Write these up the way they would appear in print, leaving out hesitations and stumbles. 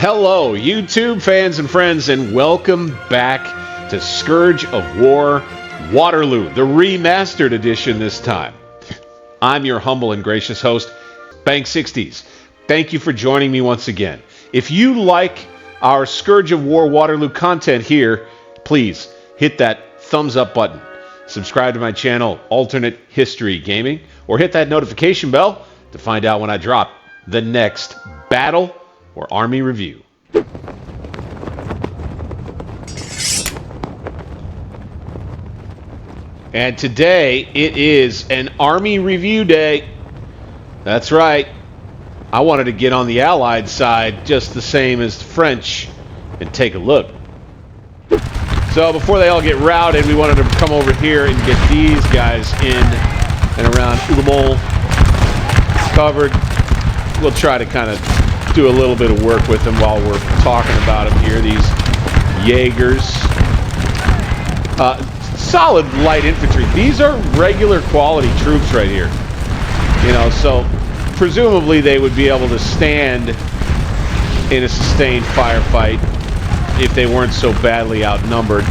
Hello, YouTube fans and friends, and welcome back to Scourge of War, Waterloo, the remastered edition this time. I'm your humble and gracious host, Bank60s. Thank you for joining me once again. If you like our Scourge of War Waterloo content here, please hit that thumbs up button. Subscribe to my channel, Alternate History Gaming, or hit that notification bell to find out when I drop the next battle or army review. And today it is an army review day. That's right. I wanted to get on the Allied side just the same as the French and take a look. So before they all get routed, we wanted to come over here and get these guys in and around Hougemont covered. We'll try to kind of do a little bit of work with them while we're talking about them here. These Jaegers. Solid light infantry. These are regular quality troops right here. You know, so presumably they would be able to stand in a sustained firefight if they weren't so badly outnumbered.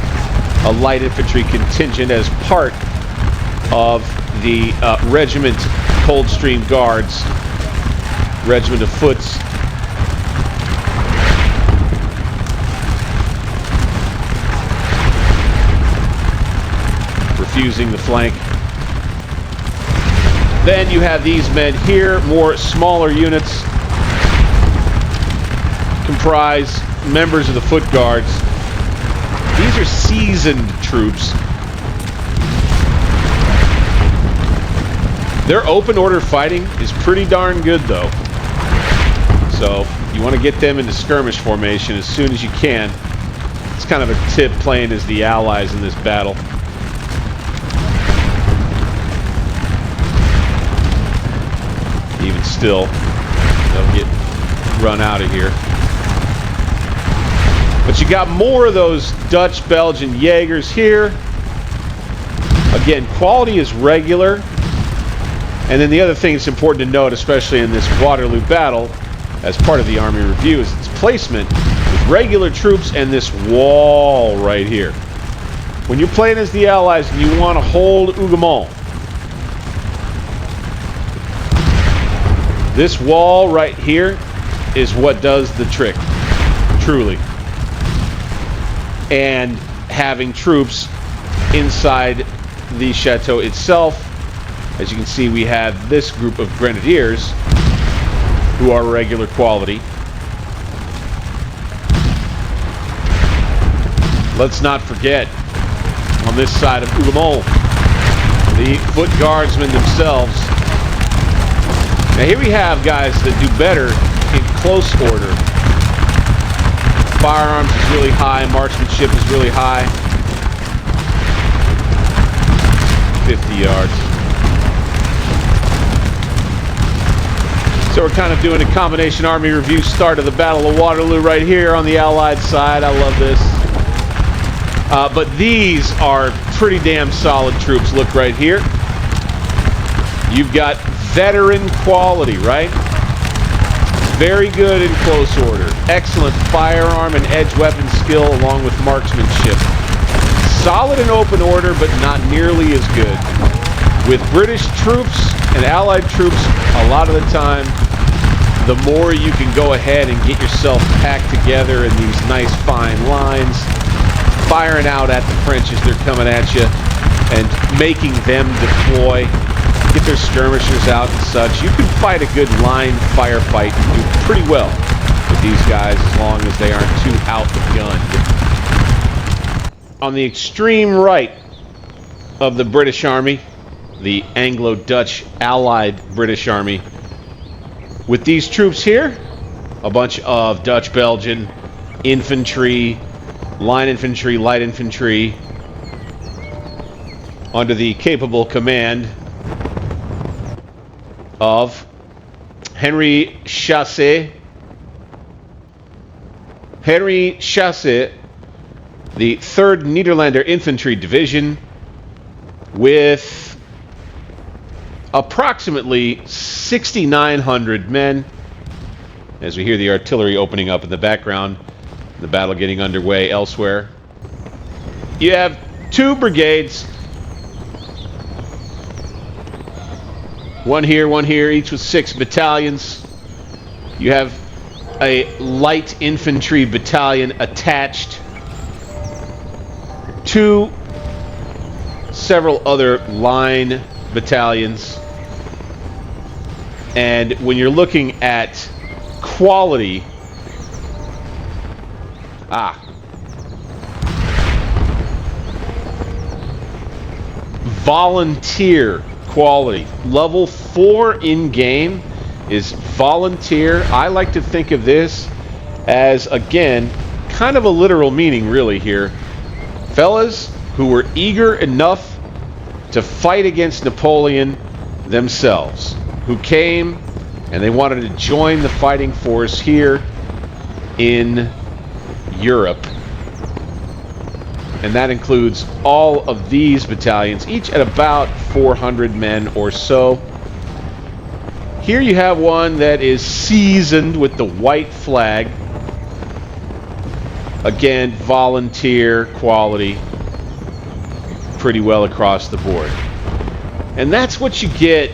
A light infantry contingent as part of the Regiment Coldstream Guards, Regiment of Foots. Refusing the flank. Then you have these men here, more smaller units, comprise members of the Foot Guards. These are seasoned troops. Their open order fighting is pretty darn good though. So you want to get them into skirmish formation as soon as you can. It's kind of a tip playing as the Allies in this battle. Even still, they'll get run out of here. But you got more of those Dutch Belgian Jaegers here. Again, quality is regular. And then the other thing that's important to note, especially in this Waterloo battle, as part of the army review, is its placement with regular troops and this wall right here. When you're playing as the Allies and you want to hold Hougemont, this wall right here is what does the trick, truly. And having troops inside the chateau itself, as you can see, we have this group of grenadiers who are regular quality. Let's not forget, on this side of Hougemont, the foot guardsmen themselves. Now here we have guys that do better in close order. Firearms is really high, marksmanship is really high. 50 yards. So we're kind of doing a combination army review start of the Battle of Waterloo right here on the Allied side. I love this. But these are pretty damn solid troops. Look right here. You've got veteran quality, right? Very good in close order. Excellent firearm and edge weapon skill along with marksmanship. Solid in open order, but not nearly as good. With British troops and Allied troops, a lot of the time, the more you can go ahead and get yourself packed together in these nice fine lines, firing out at the French as they're coming at you, and making them deploy, get their skirmishers out and such. You can fight a good line firefight and do pretty well with these guys as long as they aren't too outgunned. On the extreme right of the British Army, the Anglo-Dutch Allied British Army, with these troops here, a bunch of Dutch-Belgian infantry, line infantry, light infantry, under the capable command of Henry Chasse. Henry Chasse, the 3rd Nederlander Infantry Division, with approximately 6,900 men as we hear the artillery opening up in the background, the battle getting underway elsewhere. You have 2 brigades. One here, each with 6 battalions. You have a light infantry battalion attached to several other line battalions. And when you're looking at quality, volunteer quality. Level 4 in game is volunteer. I like to think of this as, again, kind of a literal meaning really here. Fellas who were eager enough to fight against Napoleon themselves, who came and they wanted to join the fighting force here in Europe. And that includes all of these battalions, each at about 400 men or so. Here you have one that is seasoned with the white flag. Again, volunteer quality, pretty well across the board. And that's what you get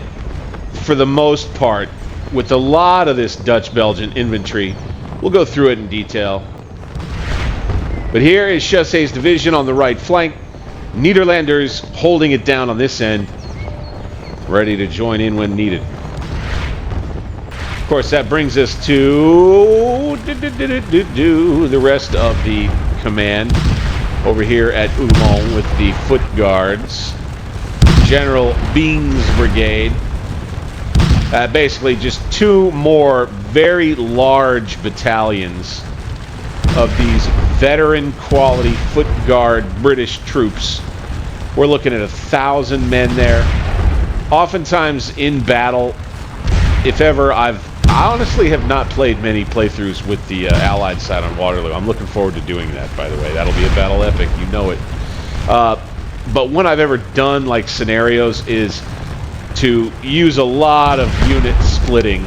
for the most part with a lot of this Dutch-Belgian infantry. We'll go through it in detail. But here is Chasse's division on the right flank. Nederlanders holding it down on this end, ready to join in when needed. Of course, that brings us to the rest of the command over here at Hougemont with the foot guards. General Bean's brigade. Basically just 2 more very large battalions of these veteran quality foot guard British troops. We're looking at 1,000 men there. Oftentimes in battle, if ever, I honestly have not played many playthroughs with the Allied side on Waterloo. I'm looking forward to doing that, by the way. That'll be a battle epic, you know it. But when I've ever done like scenarios is to use a lot of unit splitting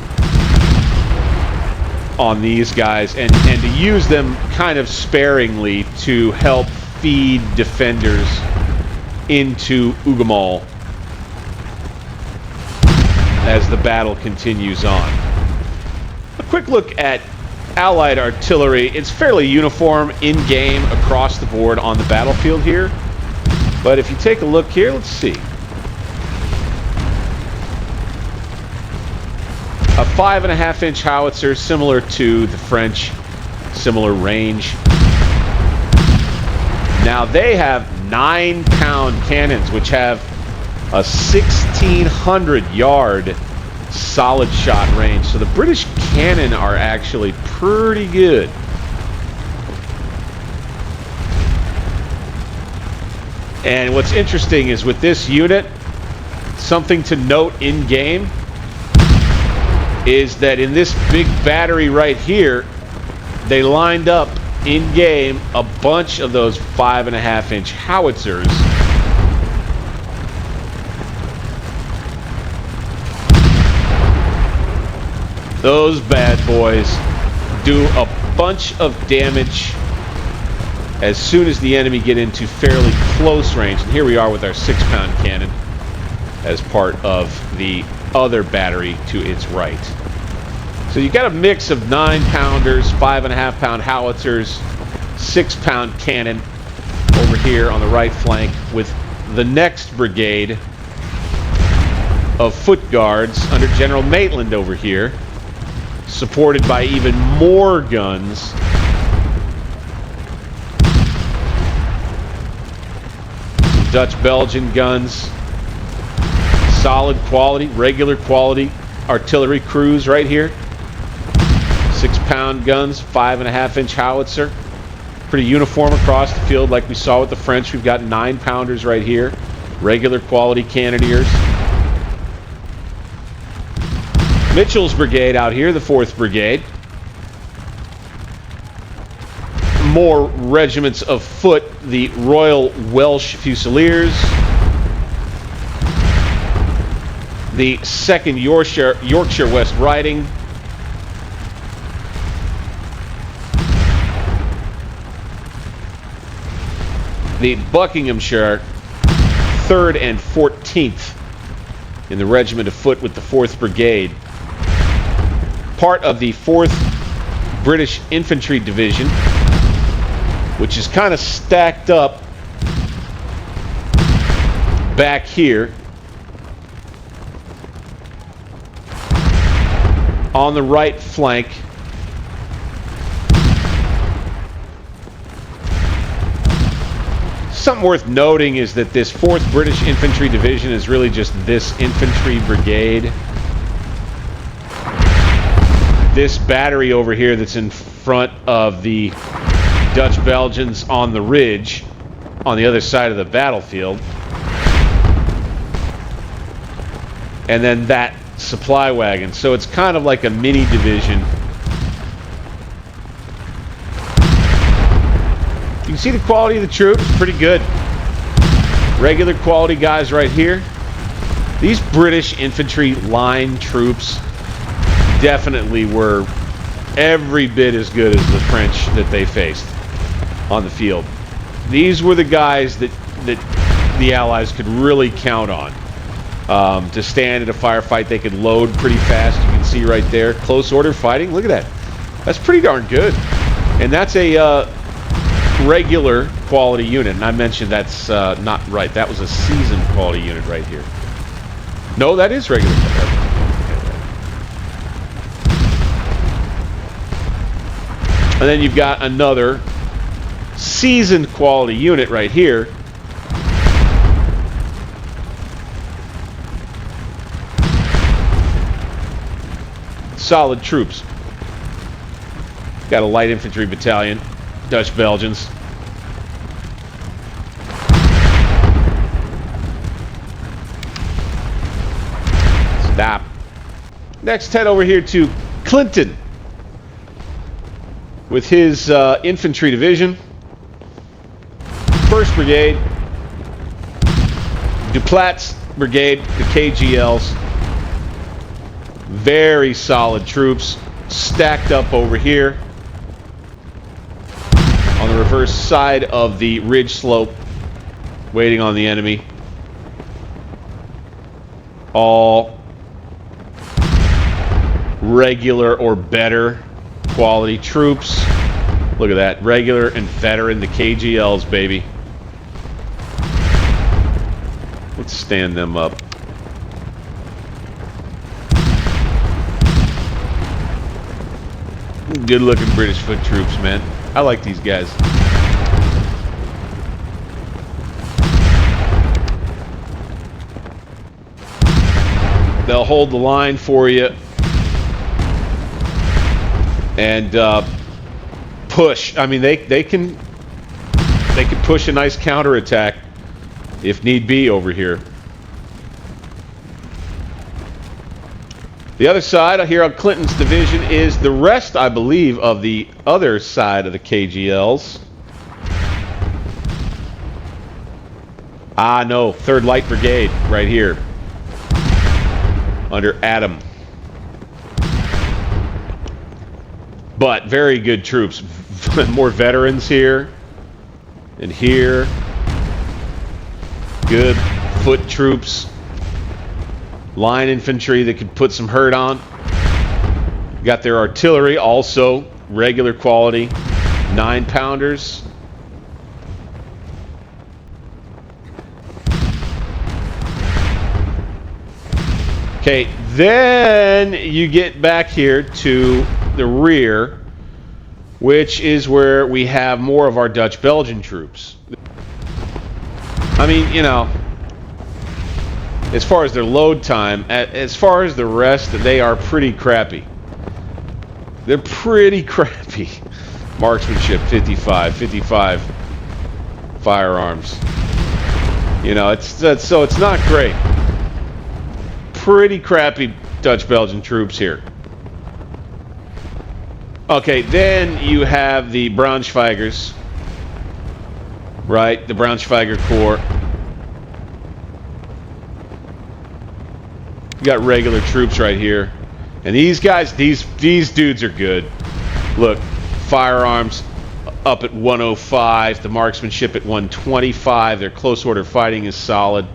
on these guys and to use them kind of sparingly to help feed defenders into Hougemont as the battle continues on. A quick look at Allied artillery. It's fairly uniform in-game across the board on the battlefield here. But if you take a look here, let's see. A 5.5-inch howitzer, similar to the French, similar range. Now they have 9-pound cannons, which have a 1,600-yard solid shot range. So the British cannon are actually pretty good. And what's interesting is with this unit, something to note in game is that in this big battery right here, they lined up in game a bunch of those 5.5-inch howitzers. Those bad boys do a bunch of damage as soon as the enemy get into fairly close range. And here we are with our 6-pound cannon as part of the other battery to its right. So you got a mix of 9-pounders, 5.5-pound howitzers, 6-pound cannon over here on the right flank, with the next brigade of foot guards under General Maitland over here, supported by even more guns. Dutch-Belgian guns. Solid quality, regular quality artillery crews right here. 6-pound guns, 5.5-inch howitzer. Pretty uniform across the field like we saw with the French. We've got 9-pounders right here. Regular quality cannoneers. Mitchell's brigade out here, the 4th Brigade. More regiments of foot, the Royal Welsh Fusiliers. The 2nd Yorkshire West Riding. The Buckinghamshire 3rd and 14th in the Regiment of Foot with the 4th Brigade. Part of the 4th British Infantry Division, which is kind of stacked up back here on the right flank. Something worth noting is that this 4th British Infantry Division is really just this infantry brigade. This battery over here that's in front of the Dutch Belgians on the ridge on the other side of the battlefield. And then that supply wagon. So it's kind of like a mini division. You can see the quality of the troops, pretty good. Regular quality guys right here. These British infantry line troops definitely were every bit as good as the French that they faced on the field. These were the guys that the Allies could really count on to stand in a firefight. They could load pretty fast. You can see right there, close order fighting. Look at that. That's pretty darn good. And that's a regular quality unit. And I mentioned that's not right. That was a seasoned quality unit right here. No, that is regular. And then you've got another seasoned quality unit right here. Solid troops. Got a light infantry battalion, Dutch Belgians. Stop. Next, head over here to Clinton with his infantry division, 1st Brigade, Duplat's Brigade, the KGLs. Very solid troops stacked up over here on the reverse side of the ridge slope, waiting on the enemy. All regular or better quality troops. Look at that, regular and veteran, the KGLs, baby. Let's stand them up. Good looking British foot troops, man. I like these guys. They'll hold the line for you and push. I mean, they can push a nice counterattack if need be over here. The other side here on Clinton's division is the rest, I believe, of the other side of the KGLs. Ah, no, 3rd Light Brigade right here under Adam. But very good troops. More veterans here and here. Good foot troops. Line infantry that could put some hurt on. Got their artillery, also regular quality, 9-pounders. Okay, then you get back here to the rear, which is where we have more of our Dutch-Belgian troops. I mean, you know, as far as their load time, as far as the rest, they are pretty crappy. They're pretty crappy. Marksmanship, 55 firearms. You know, so it's not great. Pretty crappy Dutch-Belgian troops here. Okay, then you have the Braunschweigers, right? The Braunschweiger Corps. You got regular troops right here. And these guys, these dudes are good. Look, firearms, up at 105. The marksmanship at 125. Their close order fighting is solid.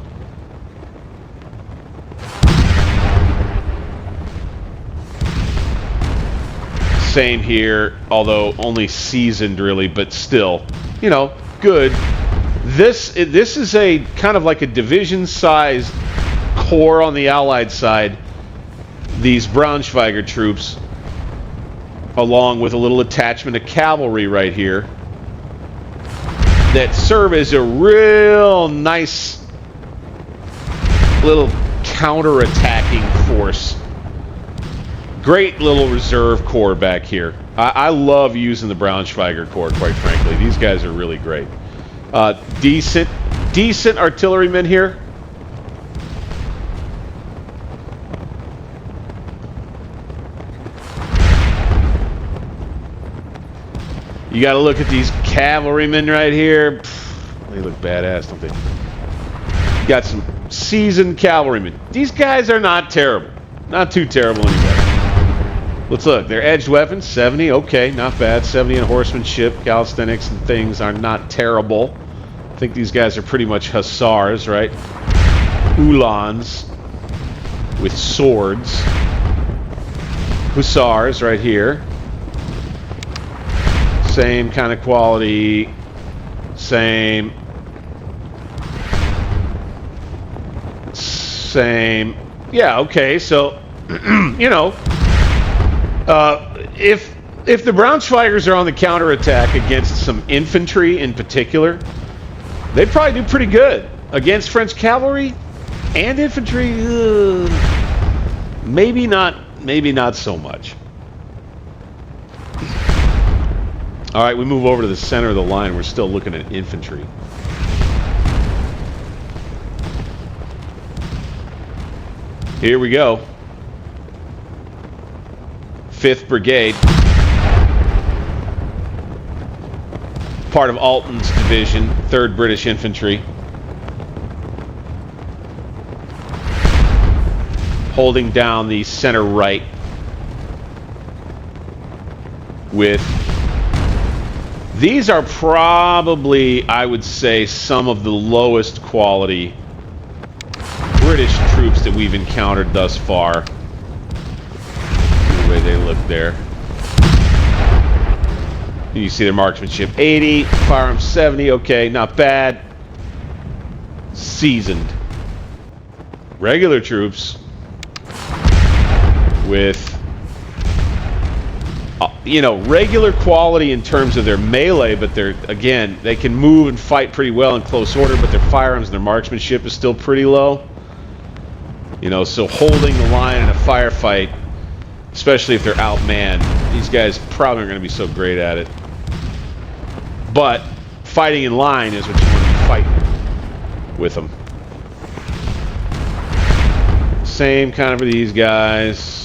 Same here, although only seasoned really, but still, you know, good. This is a kind of like a division-sized corps on the Allied side. These Braunschweiger troops, along with a little attachment of cavalry right here, that serve as a real nice little counter-attacking force. Great little reserve corps back here. I love using the Braunschweiger Corps, quite frankly. These guys are really great. Decent artillerymen here. You got to look at these cavalrymen right here. They look badass, don't they? Got some seasoned cavalrymen. These guys are not terrible. Not too terrible anyway. Let's look. Their edged weapons, 70. Okay, not bad. 70 in horsemanship. Calisthenics and things are not terrible. I think these guys are pretty much hussars, right? Uhlans with swords. Hussars right here. Same kind of quality. Same. Yeah, okay, so, you know, if the Braunschweigers are on the counterattack against some infantry in particular, they'd probably do pretty good. Against French cavalry and infantry, maybe not so much. All right, we move over to the center of the line. We're still looking at infantry. Here we go. 5th Brigade. Part of Alton's division, 3rd British Infantry. Holding down the center right with... These are probably, I would say, some of the lowest quality British troops that we've encountered thus far. The way they look there. You see their marksmanship 80, firearms 70, okay, not bad. Seasoned. Regular troops with, you know, regular quality in terms of their melee, but they're, again, they can move and fight pretty well in close order, but their firearms and their marksmanship is still pretty low. You know, so holding the line in a firefight, especially if they're outmanned, these guys probably aren't going to be so great at it. But fighting in line is what you want to be fighting with them. Same kind of for these guys.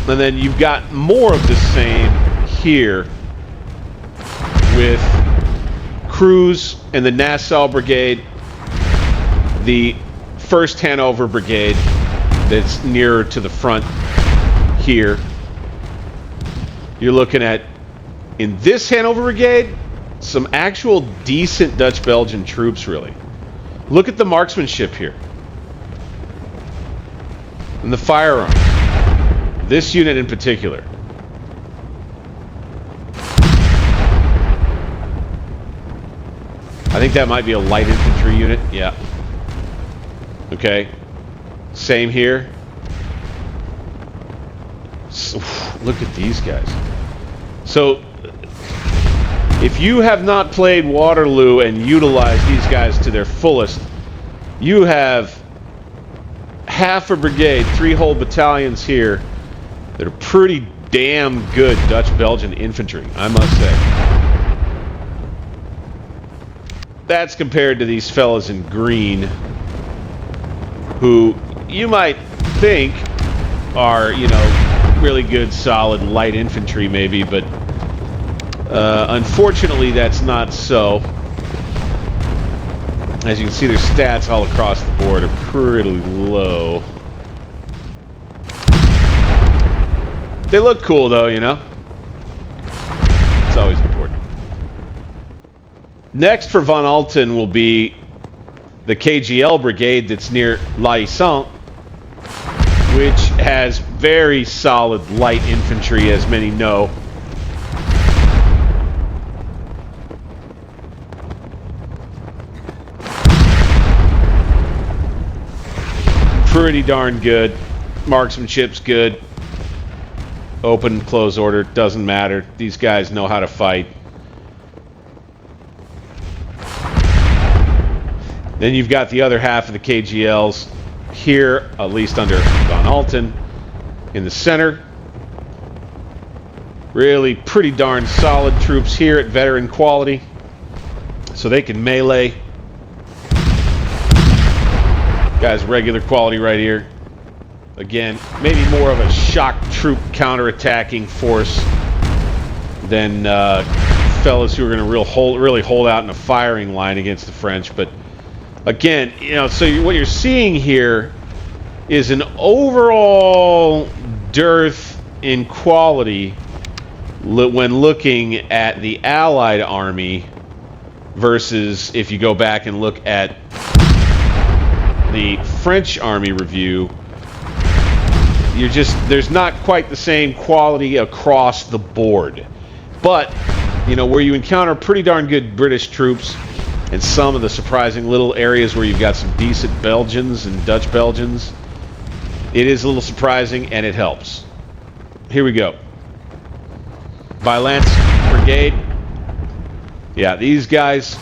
And then you've got more of the same here with Cruz and the Nassau Brigade, the 1st Hanover Brigade that's nearer to the front here. You're looking at, in this Hanover Brigade, some actual decent Dutch-Belgian troops, really. Look at the marksmanship here. And the firearms. This unit in particular. I think that might be a light infantry unit. Yeah. Okay. Same here. So, look at these guys. So, if you have not played Waterloo and utilized these guys to their fullest, you have half a brigade, 3 whole battalions here that are pretty damn good Dutch-Belgian infantry, I must say. That's compared to these fellas in green, who you might think are, you know, really good, solid, light infantry maybe, but unfortunately that's not so. As you can see, their stats all across the board are pretty low. They look cool though, you know. That's always important. Next for Von Alten will be the KGL brigade that's near L'Haisant, which has very solid light infantry, as many know. Pretty darn good. Marksmanship's good. Open, close order, doesn't matter. These guys know how to fight. Then you've got the other half of the KGLs here, at least under Von Alten, in the center. Really pretty darn solid troops here at veteran quality, so they can melee. Guys, regular quality right here. Again, maybe more of a shock troop counterattacking force than fellas who are going to really hold out in a firing line against the French. But again, you know, so what you're seeing here is an overall dearth in quality when looking at the Allied army versus if you go back and look at the French army review. There's not quite the same quality across the board. But, you know, where you encounter pretty darn good British troops and some of the surprising little areas where you've got some decent Belgians and Dutch Belgians, it is a little surprising and it helps. Here we go. Valence Brigade. Yeah, these guys,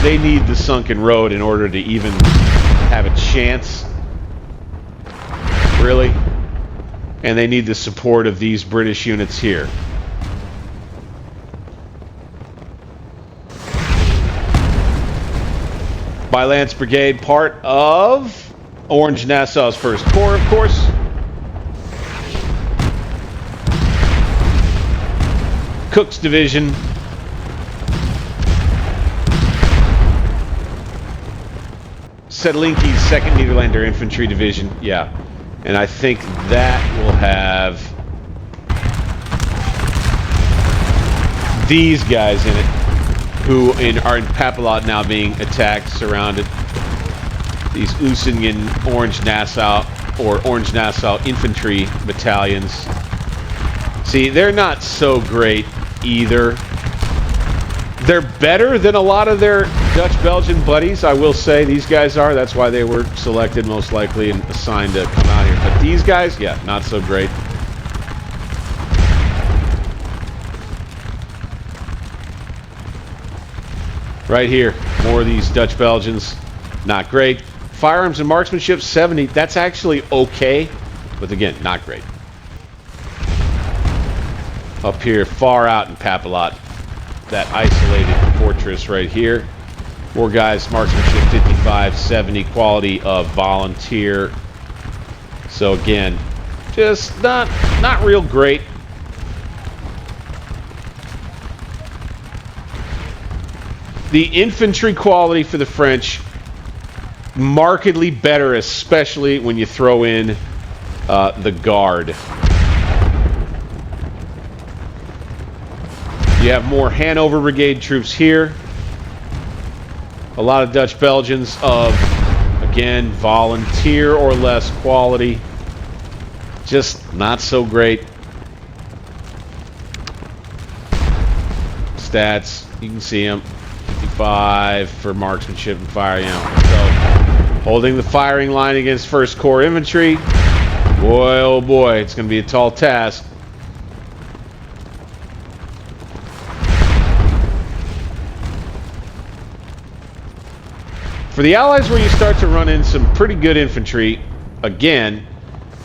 they need the sunken road in order to even have a chance. Really? And they need the support of these British units here. Valence Brigade, part of Orange Nassau's 1st Corps, of course. Cook's Division. Sedlinki's 2nd Nederlander Infantry Division, yeah. And I think that will have these guys in it, who are in Papelotte now being attacked, surrounded. These Usingen Orange Nassau, or Orange Nassau Infantry battalions. See, they're not so great either. They're better than a lot of their Dutch-Belgian buddies, I will say. These guys are. That's why they were selected most likely and assigned to come out here. But these guys, yeah, not so great. Right here, more of these Dutch-Belgians, not great. Firearms and marksmanship, 70. That's actually okay, but again, not great. Up here, far out in Papelotte, that isolated fortress right here. More guys, marksmanship 55, 70, quality of volunteer. So again, just not real great. The infantry quality for the French, markedly better, especially when you throw in the Guard. You have more Hanover Brigade troops here. A lot of Dutch Belgians of, again, volunteer or less quality. Just not so great. Stats, you can see them. 55 for marksmanship and fire, you know. So, holding the firing line against 1st Corps infantry. Boy, oh boy, it's going to be a tall task. For the Allies, where you start to run in some pretty good infantry, again,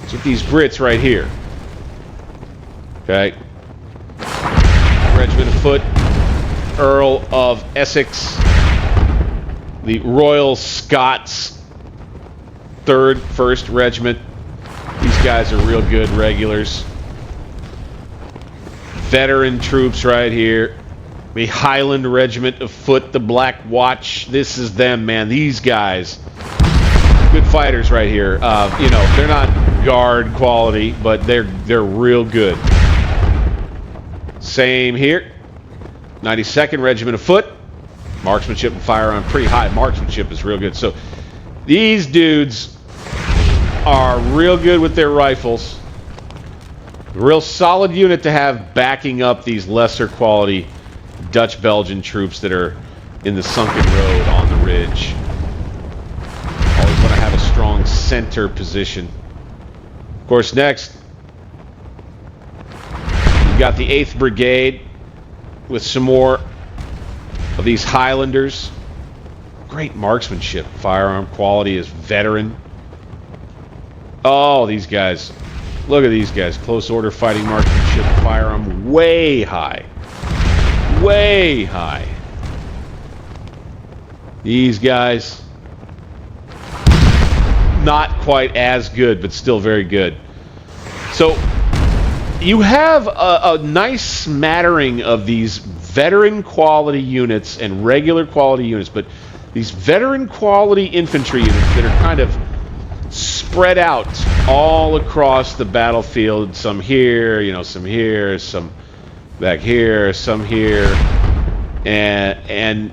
it's with these Brits right here. Okay. Regiment of Foot, Earl of Essex, the Royal Scots 1st Regiment. These guys are real good regulars. Veteran troops right here. The Highland Regiment of Foot, the Black Watch. This is them, man. These guys, good fighters right here. You know, they're not Guard quality, but they're real good. Same here. 92nd Regiment of Foot. Marksmanship and firearm pretty high. Marksmanship is real good. So these dudes are real good with their rifles. Real solid unit to have backing up these lesser quality Dutch-Belgian troops that are in the sunken road on the ridge. Always want to have a strong center position. Of course, next, you've got the 8th Brigade with some more of these Highlanders. Great marksmanship. Firearm quality is veteran. Oh, these guys. Look at these guys. Close order fighting marksmanship. Firearm way high. Way high. These guys, not quite as good, but still very good. So you have a nice smattering of these veteran quality units and regular quality units, but these veteran quality infantry units that are kind of spread out all across the battlefield. Some here, you know, some here, some back here, some here, and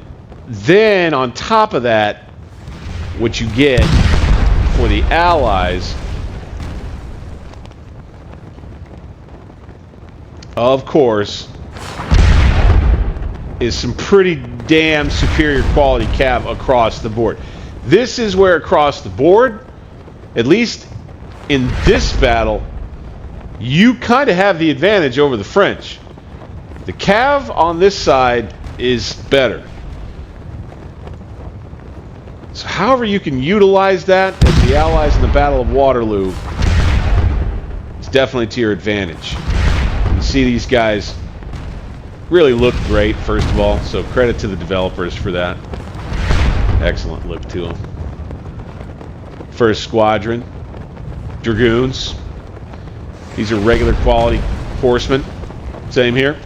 then on top of that, what you get for the Allies, of course, is some pretty damn superior quality cav across the board. This is where across the board, at least in this battle, you kind of have the advantage over the French. The cav on this side is better. So however you can utilize that as the Allies in the Battle of Waterloo, it's definitely to your advantage. You see these guys really look great, first of all, so credit to the developers for that. Excellent look to them. First Squadron, Dragoons. These are regular quality horsemen. Same here.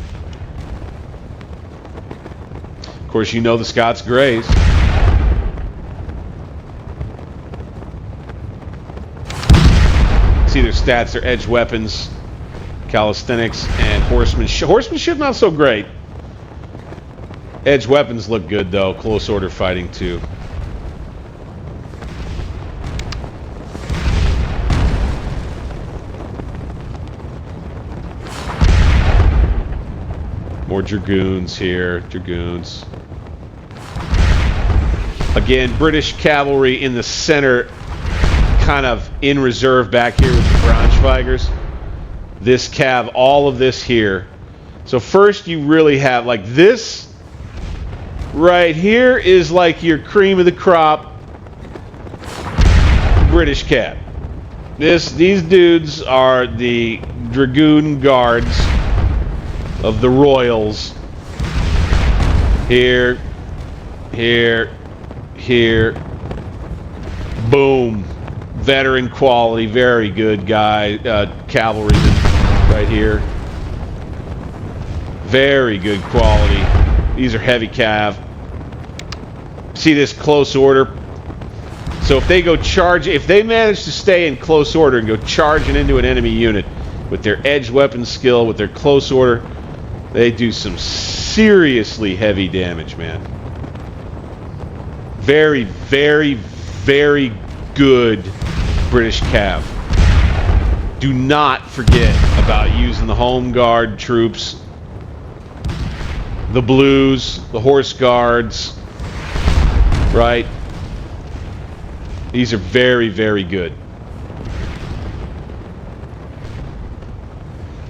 Of course, you know the Scots Greys. See their stats, their edged weapons, calisthenics, and horsemanship. Horsemanship not so great. Edged weapons look good though. Close order fighting too. More Dragoons here. Dragoons. Again, British cavalry in the center, kind of in reserve back here with the Braunschweigers. This cav, all of this here. So first you really have like this right here is like your cream of the crop British cav. These dudes are the Dragoon Guards of the Royals. Here, here, here. Boom. Veteran quality, very good guy, cavalryman right here. Very good quality. These are heavy cav. See this close order? So if they go charge, if they manage to stay in close order and go charging into an enemy unit with their edged weapon skill, with their close order, they do some seriously heavy damage, man. Very, very, very good British cav. Do not forget about using the Home Guard troops, the Blues, the Horse Guards, right? These are very, very good.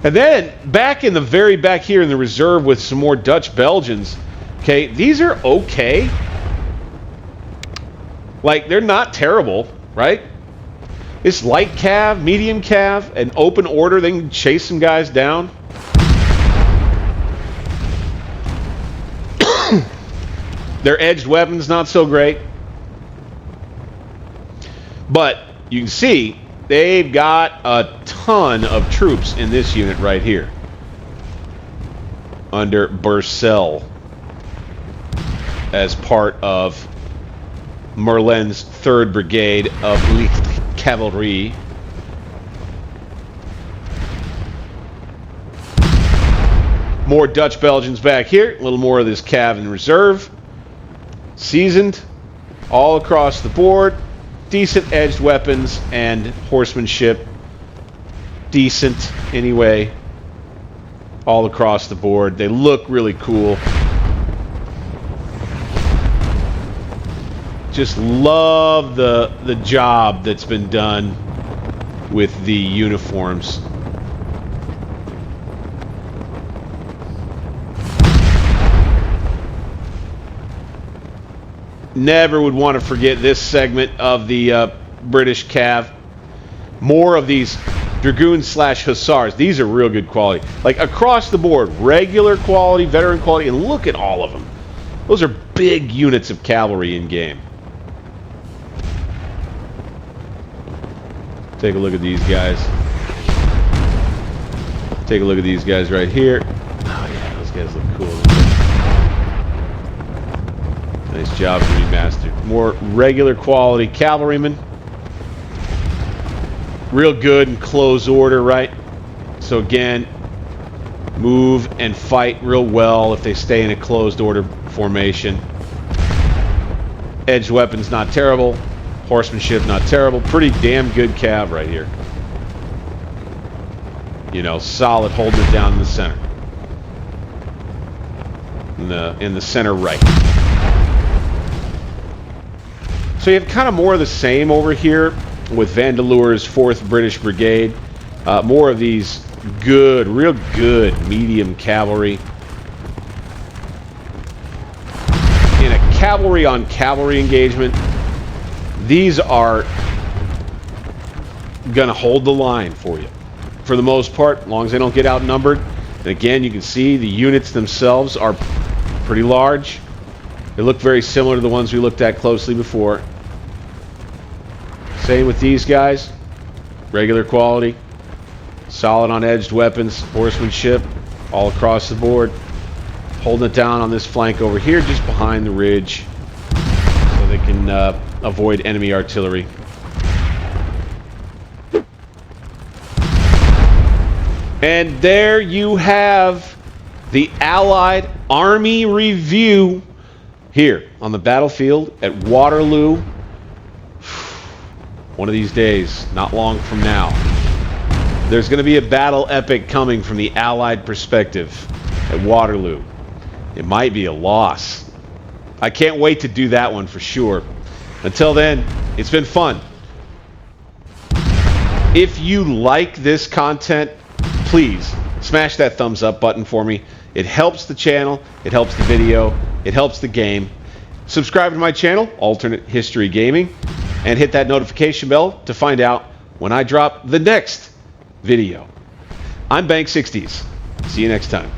And then back in the very back here in the reserve with some more Dutch Belgians, okay, these are okay. Like, they're not terrible, right? It's light cav, medium cav, and open order. They can chase some guys down. Their edged weapons, not so great. But you can see they've got a ton of troops in this unit right here. Under Burcel. As part of Merlin's 3rd Brigade of Licht Cavalry. More Dutch Belgians back here. A little more of this Cav in reserve. Seasoned all across the board. Decent edged weapons and horsemanship. Decent anyway. All across the board. They look really cool. Just love the job that's been done with the uniforms. Never would want to forget this segment of the British Cav. More of these Dragoons / Hussars. These are real good quality. Like across the board, regular quality, veteran quality, and look at all of them. Those are big units of cavalry in game. Take a look at these guys. Take a look at these guys right here. Oh yeah, those guys look cool. Nice job, remastered. More regular quality cavalrymen. Real good in close order, right? So again, move and fight real well if they stay in a closed order formation. Edged weapons not terrible. Horsemanship not terrible. Pretty damn good cav right here. You know, solid, holding it down in the center. In the center right. So you have kind of more of the same over here with Vandeleur's 4th British Brigade. More of these good, real good medium cavalry. In a cavalry on cavalry engagement, these are gonna hold the line for you for the most part, as long as they don't get outnumbered. And again, you can see the units themselves are pretty large. They look very similar to the ones we looked at closely before. Same with these guys. Regular quality. Solid on edged weapons. Horsemanship. All across the board. Holding it down on this flank over here, just behind the ridge. So they can avoid enemy artillery. And there you have the Allied Army Review here on the battlefield at Waterloo. One of these days, not long from now, there's going to be a battle epic coming from the Allied perspective at Waterloo. It might be a loss. I can't wait to do that one for sure. Until then, it's been fun. If you like this content, please smash that thumbs up button for me. It helps the channel, it helps the video, it helps the game. Subscribe to my channel, Alternate History Gaming, and hit that notification bell to find out when I drop the next video. I'm Bank60s. See you next time.